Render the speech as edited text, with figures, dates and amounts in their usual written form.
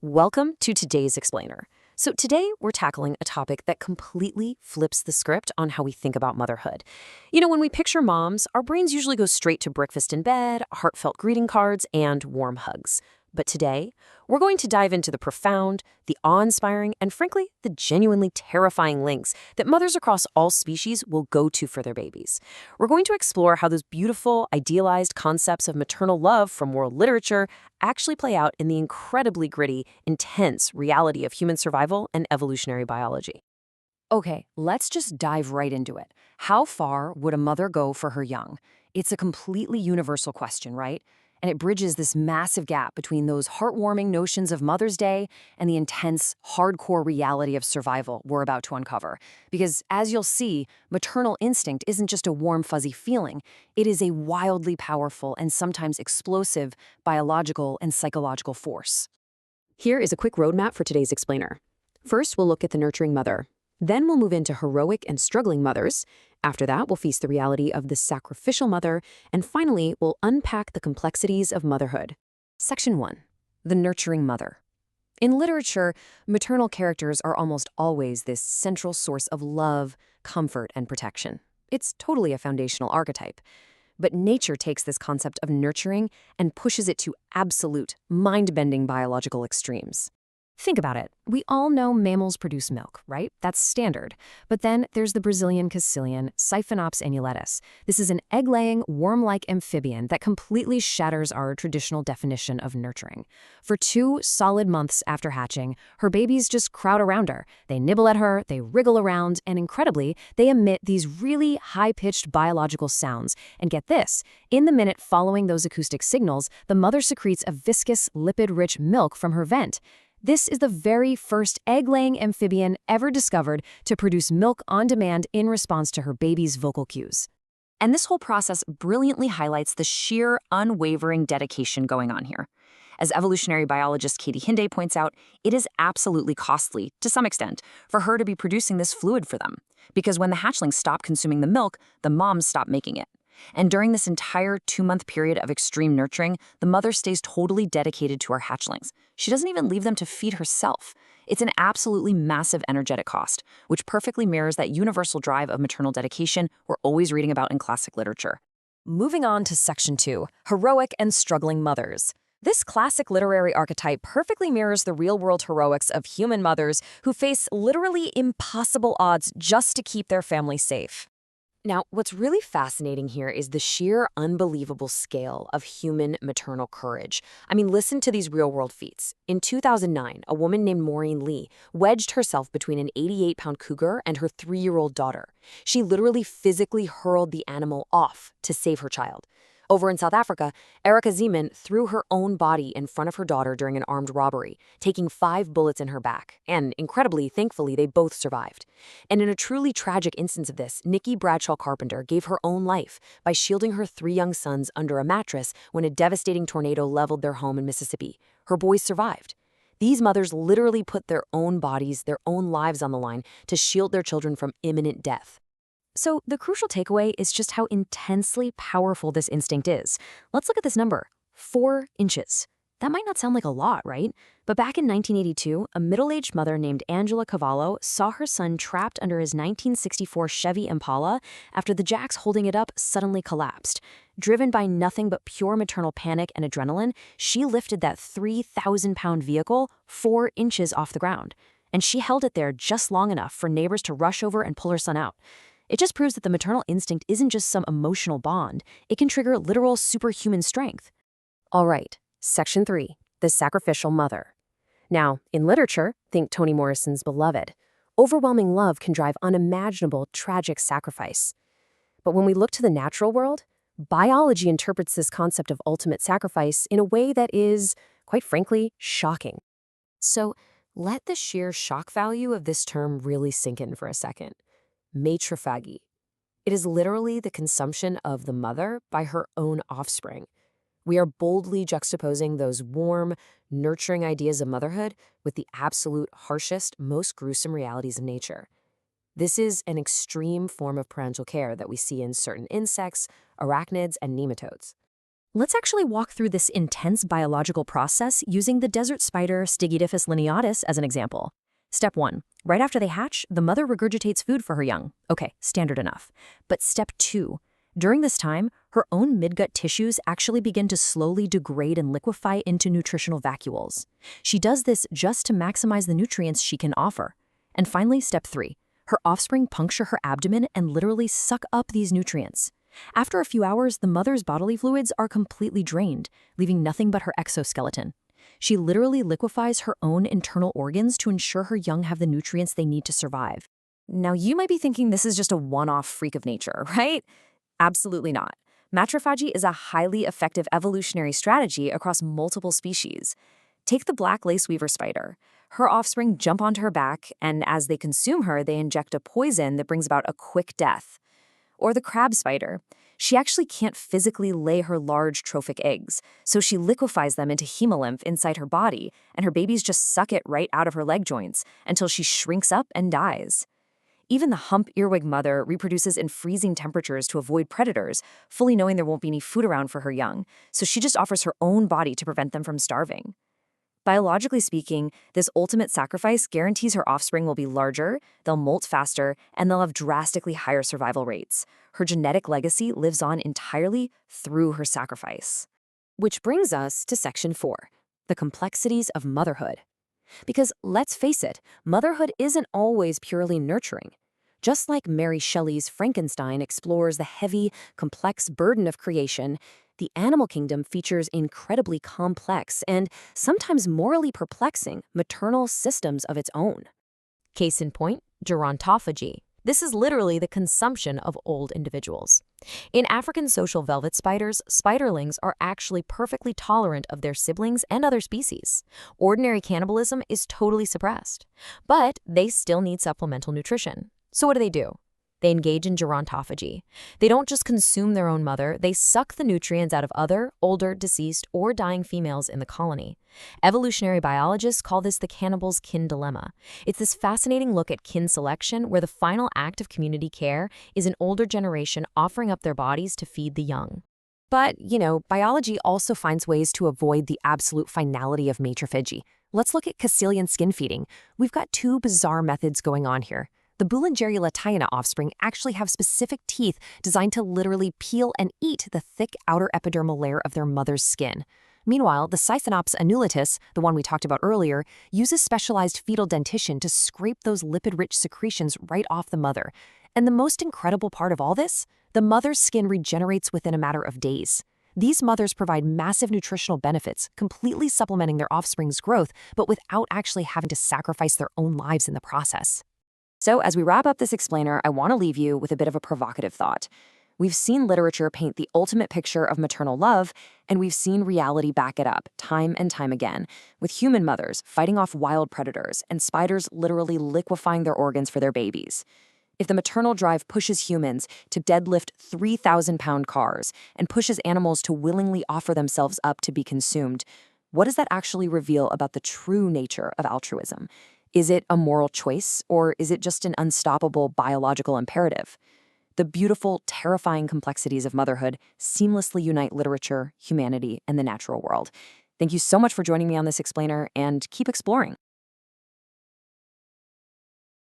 Welcome to today's explainer. So today we're tackling a topic that completely flips the script on how we think about motherhood. When we picture moms, our brains usually go straight to breakfast in bed, heartfelt greeting cards, and warm hugs. But today, we're going to dive into the profound, the awe-inspiring, and frankly, the genuinely terrifying links that mothers across all species will go to for their babies. We're going to explore how those beautiful, idealized concepts of maternal love from world literature actually play out in the incredibly gritty, intense reality of human survival and evolutionary biology. Okay, let's just dive right into it. How far would a mother go for her young? It's a completely universal question, right? And it bridges this massive gap between those heartwarming notions of Mother's Day and the intense, hardcore reality of survival we're about to uncover. Because, as you'll see, maternal instinct isn't just a warm, fuzzy feeling. It is a wildly powerful and sometimes explosive biological and psychological force. Here is a quick roadmap for today's explainer. First, we'll look at the nurturing mother. Then we'll move into heroic and struggling mothers. After that, we'll face the reality of the sacrificial mother. And finally, we'll unpack the complexities of motherhood. Section 1. The nurturing mother. In literature, maternal characters are almost always this central source of love, comfort, and protection. It's totally a foundational archetype. But nature takes this concept of nurturing and pushes it to absolute, mind-bending biological extremes. Think about it. We all know mammals produce milk, right? That's standard. But then there's the Brazilian caecilian, Siphonops annulatus. This is an egg-laying, worm-like amphibian that completely shatters our traditional definition of nurturing. For 2 solid months after hatching, her babies just crowd around her. They nibble at her, they wriggle around, and incredibly, they emit these really high-pitched biological sounds. And get this, in the minute following those acoustic signals, the mother secretes a viscous, lipid-rich milk from her vent. This is the very first egg-laying amphibian ever discovered to produce milk on demand in response to her baby's vocal cues. And this whole process brilliantly highlights the sheer, unwavering dedication going on here. As evolutionary biologist Katie Hinde points out, it is absolutely costly, to some extent, for her to be producing this fluid for them. Because when the hatchlings stop consuming the milk, the moms stop making it. And during this entire 2-month period of extreme nurturing, the mother stays totally dedicated to her hatchlings. She doesn't even leave them to feed herself. It's an absolutely massive energetic cost, which perfectly mirrors that universal drive of maternal dedication we're always reading about in classic literature. Moving on to Section 2, heroic and struggling mothers. This classic literary archetype perfectly mirrors the real-world heroics of human mothers who face literally impossible odds just to keep their family safe. Now, what's really fascinating here is the sheer unbelievable scale of human maternal courage. I mean, listen to these real-world feats. In 2009, a woman named Maureen Lee wedged herself between an 88-pound cougar and her 3-year-old daughter. She literally physically hurled the animal off to save her child. Over in South Africa, Erica Zeeman threw her own body in front of her daughter during an armed robbery, taking 5 bullets in her back. And incredibly, thankfully, they both survived. And in a truly tragic instance of this, Nikki Bradshaw Carpenter gave her own life by shielding her 3 young sons under a mattress when a devastating tornado leveled their home in Mississippi. Her boys survived. These mothers literally put their own bodies, their own lives on the line to shield their children from imminent death. So the crucial takeaway is just how intensely powerful this instinct is. Let's look at this number, 4 inches. That might not sound like a lot, right? But back in 1982, a middle-aged mother named Angela Cavallo saw her son trapped under his 1964 Chevy Impala after the jacks holding it up suddenly collapsed. Driven by nothing but pure maternal panic and adrenaline, she lifted that 3,000-pound vehicle 4 inches off the ground. And she held it there just long enough for neighbors to rush over and pull her son out. It just proves that the maternal instinct isn't just some emotional bond. It can trigger literal superhuman strength. All right, Section 3, the sacrificial mother. Now, in literature, think Toni Morrison's Beloved. Overwhelming love can drive unimaginable, tragic sacrifice. But when we look to the natural world, biology interprets this concept of ultimate sacrifice in a way that is, quite frankly, shocking. So, let the sheer shock value of this term really sink in for a second. Matrophagy. It is literally the consumption of the mother by her own offspring. We are boldly juxtaposing those warm, nurturing ideas of motherhood with the absolute harshest, most gruesome realities of nature. This is an extreme form of parental care that we see in certain insects, arachnids, and nematodes. Let's actually walk through this intense biological process using the desert spider Stygiodyphus lineatus as an example. Step 1. Right after they hatch, the mother regurgitates food for her young. Okay, standard enough. But step 2. During this time, her own midgut tissues actually begin to slowly degrade and liquefy into nutritional vacuoles. She does this just to maximize the nutrients she can offer. And finally, step 3. Her offspring puncture her abdomen and literally suck up these nutrients. After a few hours, the mother's bodily fluids are completely drained, leaving nothing but her exoskeleton. She literally liquefies her own internal organs to ensure her young have the nutrients they need to survive. Now, you might be thinking this is just a one-off freak of nature, right? Absolutely not. Matrophagy is a highly effective evolutionary strategy across multiple species. Take the black lace weaver spider. Her offspring jump onto her back, and as they consume her, they inject a poison that brings about a quick death. Or the crab spider. She actually can't physically lay her large trophic eggs, so she liquefies them into hemolymph inside her body, and her babies just suck it right out of her leg joints until she shrinks up and dies. Even the hump earwig mother reproduces in freezing temperatures to avoid predators, fully knowing there won't be any food around for her young, so she just offers her own body to prevent them from starving. Biologically speaking, this ultimate sacrifice guarantees her offspring will be larger, they'll molt faster, and they'll have drastically higher survival rates. Her genetic legacy lives on entirely through her sacrifice. Which brings us to Section 4, the complexities of motherhood. Because let's face it, motherhood isn't always purely nurturing. Just like Mary Shelley's Frankenstein explores the heavy, complex burden of creation, the animal kingdom features incredibly complex and sometimes morally perplexing maternal systems of its own. Case in point, gerontophagy. This is literally the consumption of old individuals. In African social velvet spiders, spiderlings are actually perfectly tolerant of their siblings and other species. Ordinary cannibalism is totally suppressed, but they still need supplemental nutrition. So what do? They engage in gerontophagy. They don't just consume their own mother, they suck the nutrients out of other, older, deceased, or dying females in the colony. Evolutionary biologists call this the cannibal's kin dilemma. It's this fascinating look at kin selection where the final act of community care is an older generation offering up their bodies to feed the young. But, biology also finds ways to avoid the absolute finality of matrophagy. Let's look at caecilian skin feeding. We've got two bizarre methods going on here. The Boulangeria latiana offspring actually have specific teeth designed to literally peel and eat the thick outer epidermal layer of their mother's skin. Meanwhile, the Cythenops annulatus, the one we talked about earlier, uses specialized fetal dentition to scrape those lipid-rich secretions right off the mother. And the most incredible part of all this? The mother's skin regenerates within a matter of days. These mothers provide massive nutritional benefits, completely supplementing their offspring's growth, but without actually having to sacrifice their own lives in the process. So as we wrap up this explainer, I want to leave you with a bit of a provocative thought. We've seen literature paint the ultimate picture of maternal love, and we've seen reality back it up time and time again, with human mothers fighting off wild predators and spiders literally liquefying their organs for their babies. If the maternal drive pushes humans to deadlift 3,000-pound cars and pushes animals to willingly offer themselves up to be consumed, what does that actually reveal about the true nature of altruism? Is it a moral choice, or is it just an unstoppable biological imperative? The beautiful, terrifying complexities of motherhood seamlessly unite literature, humanity, and the natural world. Thank you so much for joining me on this explainer, and keep exploring.